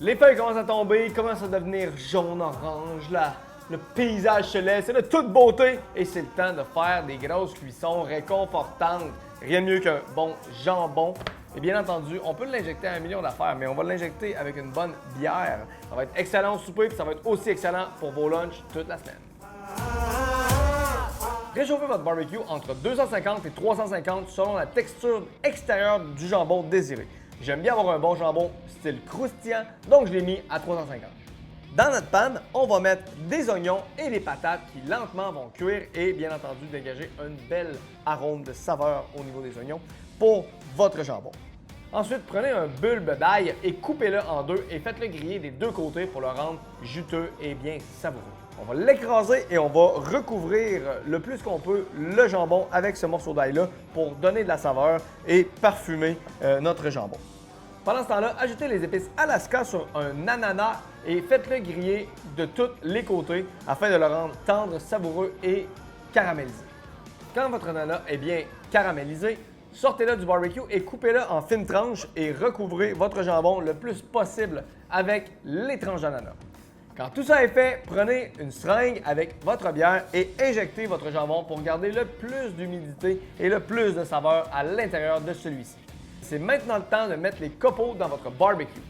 Les feuilles commencent à tomber, commencent à devenir jaune, orange, le paysage se laisse, c'est de toute beauté et c'est le temps de faire des grosses cuissons réconfortantes. Rien de mieux qu'un bon jambon. Et bien entendu, on peut l'injecter à un million d'affaires, mais on va l'injecter avec une bonne bière. Ça va être excellent au souper et ça va être aussi excellent pour vos lunchs toute la semaine. Réchauffez votre barbecue entre 250 et 350 selon la texture extérieure du jambon désiré. J'aime bien avoir un bon jambon style croustillant, donc je l'ai mis à 350. Dans notre panne, on va mettre des oignons et des patates qui lentement vont cuire et bien entendu dégager une belle arôme de saveur au niveau des oignons pour votre jambon. Ensuite, prenez un bulbe d'ail et coupez-le en deux et faites-le griller des deux côtés pour le rendre juteux et bien savoureux. On va l'écraser et on va recouvrir le plus qu'on peut le jambon avec ce morceau d'ail-là pour donner de la saveur et parfumer notre jambon. Pendant ce temps-là, ajoutez les épices Alaska sur un ananas et faites-le griller de tous les côtés afin de le rendre tendre, savoureux et caramélisé. Quand votre ananas est bien caramélisé, sortez-le du barbecue et coupez-le en fines tranches et recouvrez votre jambon le plus possible avec les tranches d'ananas. Quand tout ça est fait, prenez une seringue avec votre bière et injectez votre jambon pour garder le plus d'humidité et le plus de saveur à l'intérieur de celui-ci. C'est maintenant le temps de mettre les copeaux dans votre barbecue.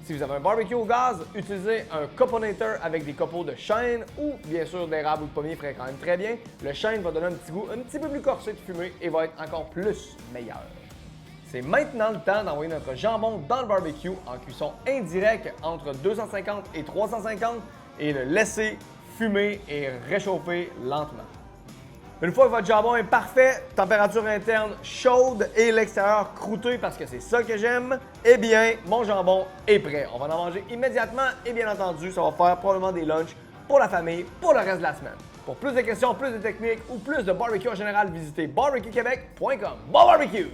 Si vous avez un barbecue au gaz, utilisez un coponator avec des copeaux de chêne ou bien sûr d'érable ou de pommier ferait quand même très bien. Le chêne va donner un petit goût un petit peu plus corsé de fumée et va être encore plus meilleur. C'est maintenant le temps d'envoyer notre jambon dans le barbecue en cuisson indirecte entre 250 et 350 et le laisser fumer et réchauffer lentement. Une fois que votre jambon est parfait, température interne chaude et l'extérieur croûté parce que c'est ça que j'aime, eh bien, mon jambon est prêt. On va en manger immédiatement et bien entendu, ça va faire probablement des lunchs pour la famille pour le reste de la semaine. Pour plus de questions, plus de techniques ou plus de barbecue en général, visitez barbecuequebec.com. Bon barbecue!